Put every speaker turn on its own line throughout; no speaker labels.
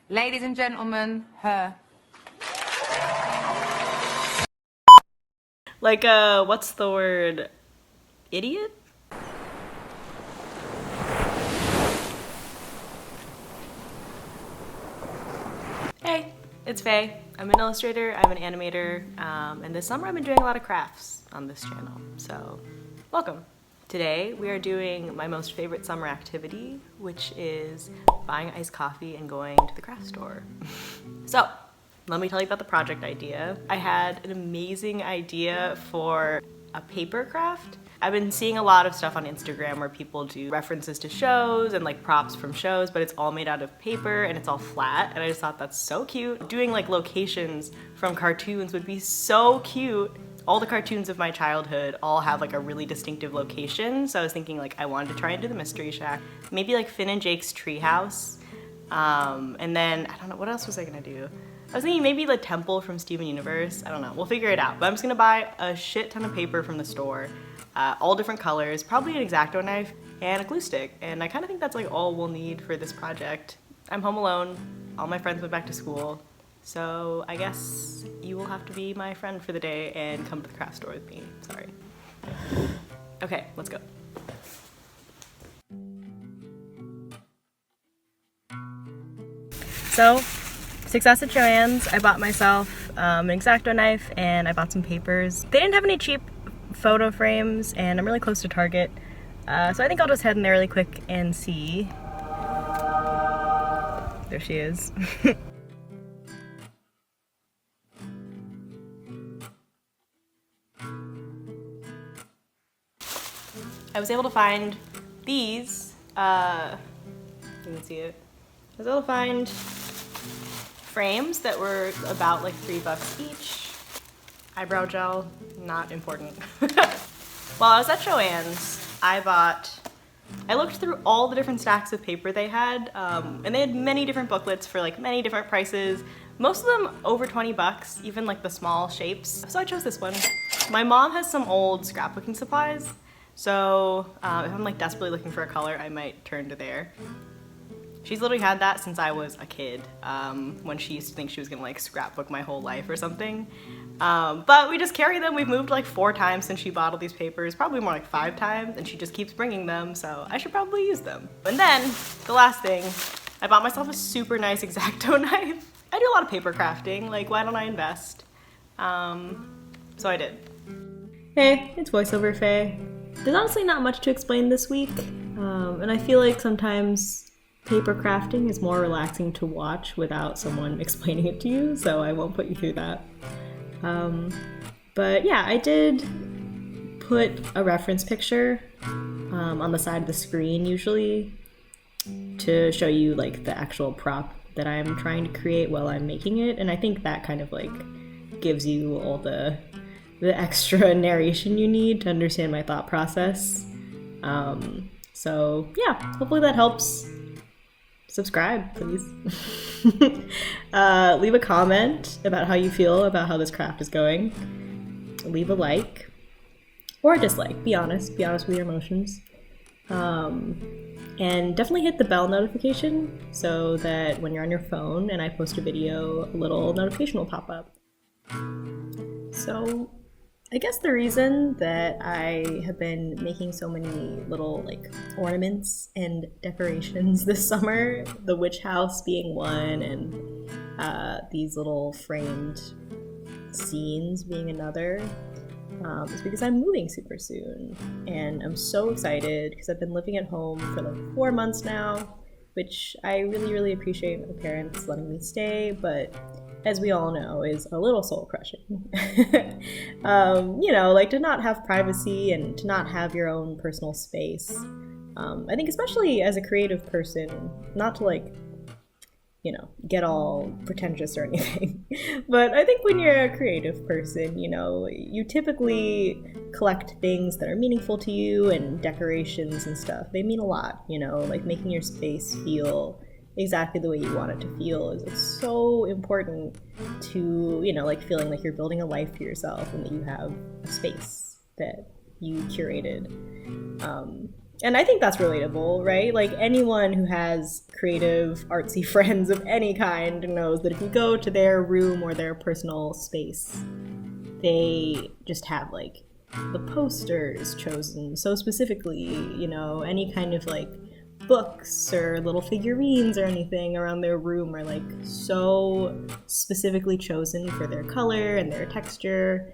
Ladies and gentlemen, her.
Like, what's the word? Idiot? Hey, it's Faye. I'm an illustrator, I'm an animator, and this summer I've been doing a lot of crafts on this channel, so welcome. Today we are doing my most favorite summer activity, which is buying iced coffee and going to the craft store. So, let me tell you about the project idea. I had an amazing idea for a paper craft. I've been seeing a lot of stuff on Instagram where people do references to shows and like props from shows, but it's all made out of paper and it's all flat, and I just thought that's so cute. Doing like locations from cartoons would be so cute. All the cartoons of my childhood all have like a really distinctive location, so I was thinking like I wanted to try and do the Mystery Shack. Maybe like Finn and Jake's treehouse. And then, I don't know, what else was I gonna do? I was thinking maybe the temple from Steven Universe. I don't know, we'll figure it out. But I'm just gonna buy a shit ton of paper from the store, all different colors, probably an X-Acto knife, and a glue stick. And I kind of think that's like all we'll need for this project. I'm home alone, all my friends went back to school, so I guess you will have to be my friend for the day and come to the craft store with me, sorry. Okay, let's go. So, success at Joann's, I bought myself an X-Acto knife and I bought some papers. They didn't have any cheap photo frames and I'm really close to Target, so I think I'll just head in there really quick and see. There she is. I was able to find these, you can see it. I was able to find frames that were about like $3 each. Eyebrow gel, not important. While I was at Joann's, I looked through all the different stacks of paper they had, and they had many different booklets for like many different prices. Most of them over 20 bucks, even like the small shapes. So I chose this one. My mom has some old scrapbooking supplies, so if I'm like desperately looking for a color, I might turn to there. She's literally had that since I was a kid, when she used to think she was gonna like scrapbook my whole life or something. But we just carry them. We've moved like 4 times since she bought all these papers, probably more like 5 times, and she just keeps bringing them, so I should probably use them. And then, the last thing, I bought myself a super nice X-Acto knife. I do a lot of paper crafting, like why don't I invest? So I did. Hey, it's voiceover Faye. There's honestly not much to explain this week, and I feel like sometimes paper crafting is more relaxing to watch without someone explaining it to you, so I won't put you through that. But yeah, I did put a reference picture on the side of the screen usually to show you like the actual prop that I'm trying to create while I'm making it, and I think that kind of like gives you all the extra narration you need to understand my thought process. So yeah, hopefully that helps. Subscribe, please. Leave a comment about how you feel about how this craft is going. Leave a like or a dislike. Be honest with your emotions. And definitely hit the bell notification so that when you're on your phone and I post a video, a little notification will pop up. So I guess the reason that I have been making so many little like ornaments and decorations this summer, the witch house being one, and these little framed scenes being another, is because I'm moving super soon. And I'm so excited because I've been living at home for like 4 months now, which I really, really appreciate my parents letting me stay, but as we all know, is a little soul-crushing. You know, like to not have privacy and to not have your own personal space. I think especially as a creative person, not to like, you know, get all pretentious or anything, but I think when you're a creative person, you know, you typically collect things that are meaningful to you, and decorations and stuff. They mean a lot, you know, like making your space feel exactly the way you want it to feel is so important to, you know, like feeling like you're building a life for yourself and that you have a space that you curated. And I think that's relatable, right? Like anyone who has creative, artsy friends of any kind knows that if you go to their room or their personal space, they just have like the posters chosen so specifically, you know, any kind of like books or little figurines or anything around their room are like so specifically chosen for their color and their texture.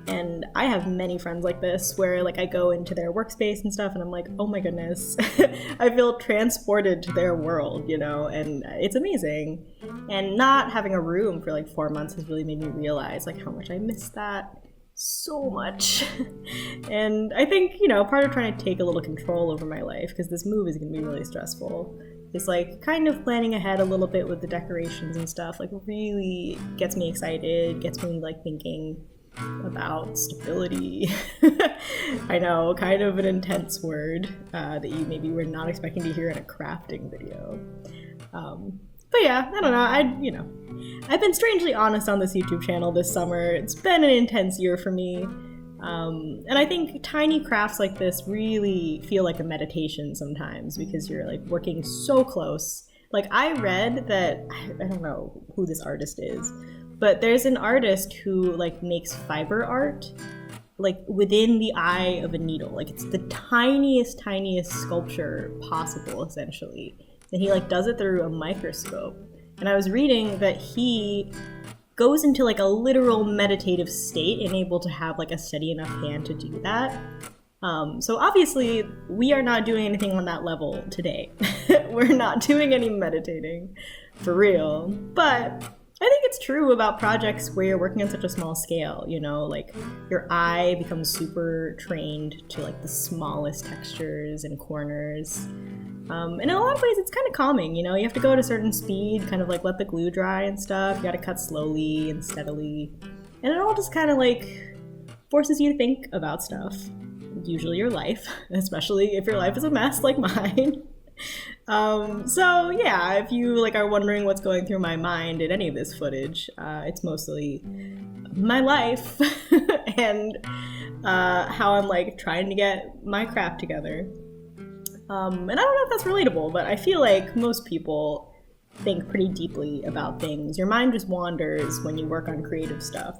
And I have many friends like this where like I go into their workspace and stuff and I'm like, oh my goodness, I feel transported to their world, you know, and it's amazing. And not having a room for like 4 months has really made me realize like how much I miss that so much. And I think, you know, part of trying to take a little control over my life, because this move is going to be really stressful, is like kind of planning ahead a little bit with the decorations and stuff, like really gets me excited, gets me like thinking about stability. I know, kind of an intense word that you maybe were not expecting to hear in a crafting video. But yeah, I don't know, I've been strangely honest on this YouTube channel this summer. It's been an intense year for me. And I think tiny crafts like this really feel like a meditation sometimes because you're like working so close. Like I read that, I don't know who this artist is, but there's an artist who like makes fiber art like within the eye of a needle. Like it's the tiniest sculpture possible essentially. And he like does it through a microscope. And I was reading that he goes into like a literal meditative state and able to have like a steady enough hand to do that. So obviously we are not doing anything on that level today. We're not doing any meditating for real, but I think it's true about projects where you're working on such a small scale, you know, like your eye becomes super trained to like the smallest textures and corners. And in a lot of ways it's kind of calming, you know, you have to go at a certain speed, kind of like let the glue dry and stuff. You got to cut slowly and steadily. And it all just kind of like forces you to think about stuff. Usually your life, especially if your life is a mess like mine. So yeah, if you like are wondering what's going through my mind in any of this footage, it's mostly my life and how I'm like trying to get my crap together. And I don't know if that's relatable, but I feel like most people think pretty deeply about things. Your mind just wanders when you work on creative stuff.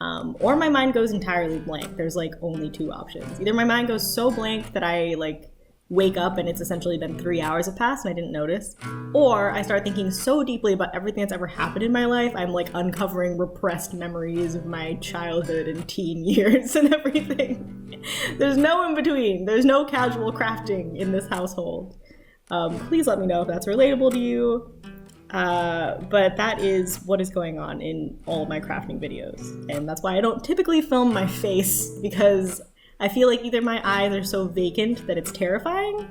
Or my mind goes entirely blank. There's like only two options. Either my mind goes so blank that I like wake up and it's essentially been 3 hours have passed and I didn't notice, or I start thinking so deeply about everything that's ever happened in my life, I'm like uncovering repressed memories of my childhood and teen years and everything. There's no in between. There's no casual crafting in this household. Please let me know if that's relatable to you. But that is what is going on in all of my crafting videos. And that's why I don't typically film my face, because I feel like either my eyes are so vacant that it's terrifying,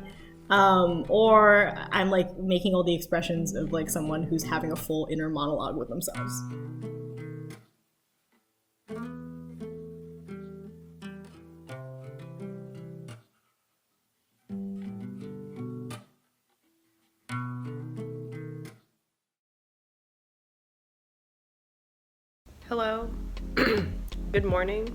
or I'm like making all the expressions of like someone who's having a full inner monologue with themselves. Hello. Good morning.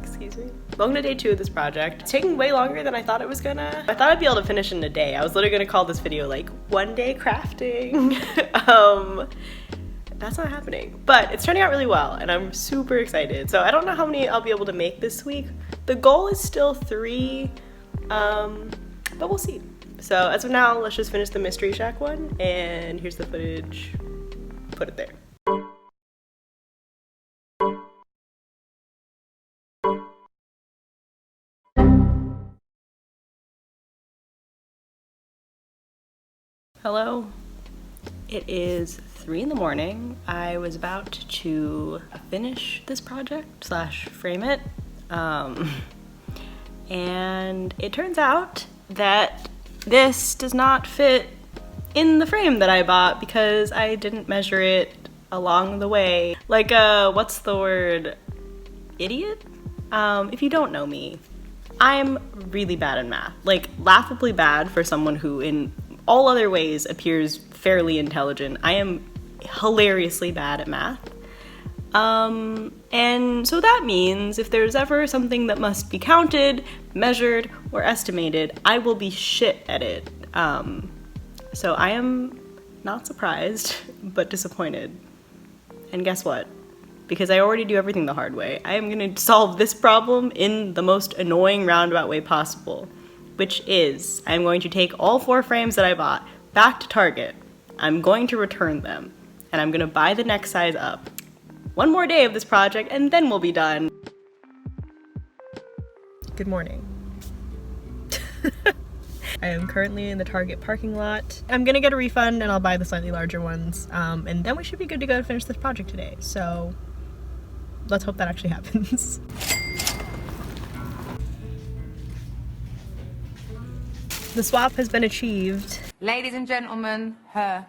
Excuse me. Welcome to day 2 of this project. It's taking way longer than I thought it was gonna. I thought I'd be able to finish in a day. I was literally gonna call this video like 1 day crafting. That's not happening, but it's turning out really well and I'm super excited. So I don't know how many I'll be able to make this week. The goal is still 3, but we'll see. So as of now, let's just finish the Mystery Shack one, and here's the footage. Put it there. Hello. It is 3 in the morning. I was about to finish this project / frame it. And it turns out that this does not fit in the frame that I bought because I didn't measure it along the way. Like what's the word? Idiot? If you don't know me, I'm really bad at math. Like laughably bad for someone who in all other ways appears fairly intelligent. I am hilariously bad at math. And so that means if there's ever something that must be counted, measured or estimated, I will be shit at it. So I am not surprised, but disappointed. And guess what? Because I already do everything the hard way, I am gonna solve this problem in the most annoying roundabout way possible, which is I'm going to take all 4 frames that I bought back to Target. I'm going to return them, and I'm gonna buy the next size up. One more day of this project, and then we'll be done. Good morning. I am currently in the Target parking lot. I'm gonna get a refund and I'll buy the slightly larger ones, and then we should be good to go to finish this project today. So let's hope that actually happens. The swap has been achieved.
Ladies and gentlemen, her.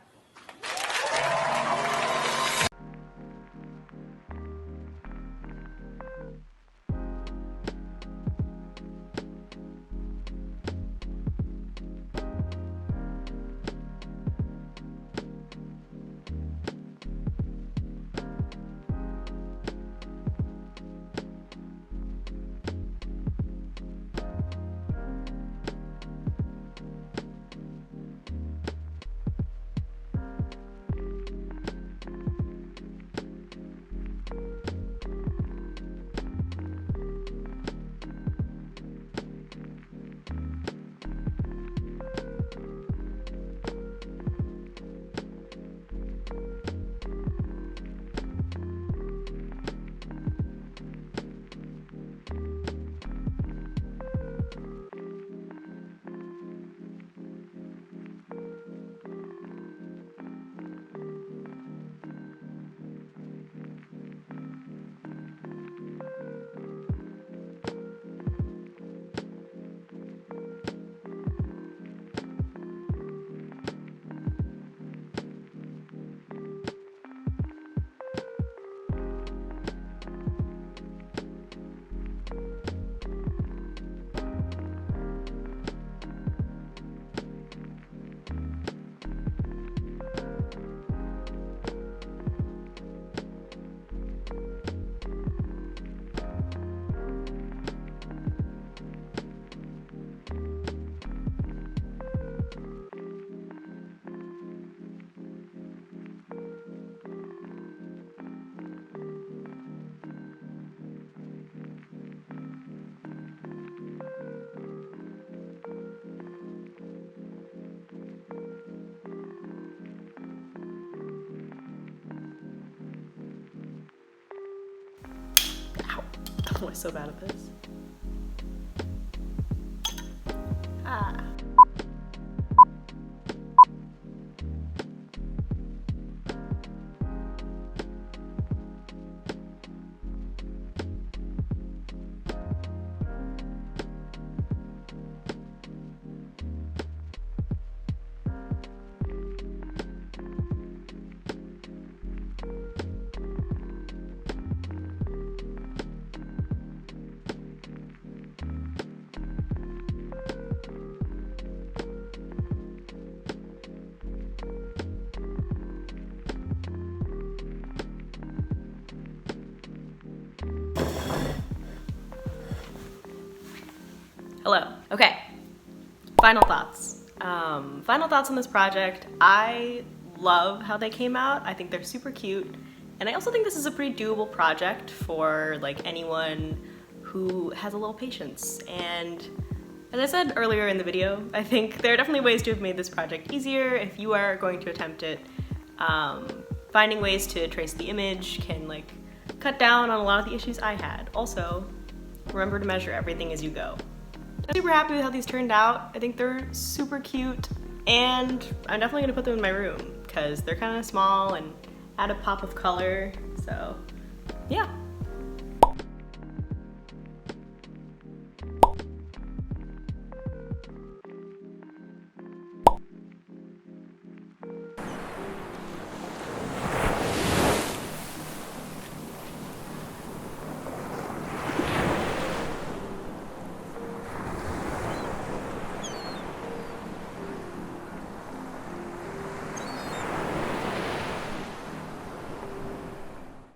Oh, I'm so bad at this. Ah. Hello. Okay. Final thoughts. Final thoughts on this project. I love how they came out. I think they're super cute. And I also think this is a pretty doable project for like anyone who has a little patience. And as I said earlier in the video, I think there are definitely ways to have made this project easier if you are going to attempt it. Finding ways to trace the image can like cut down on a lot of the issues I had. Also, remember to measure everything as you go. I'm super happy with how these turned out. I think they're super cute, and I'm definitely gonna put them in my room because they're kind of small and add a pop of color. So yeah.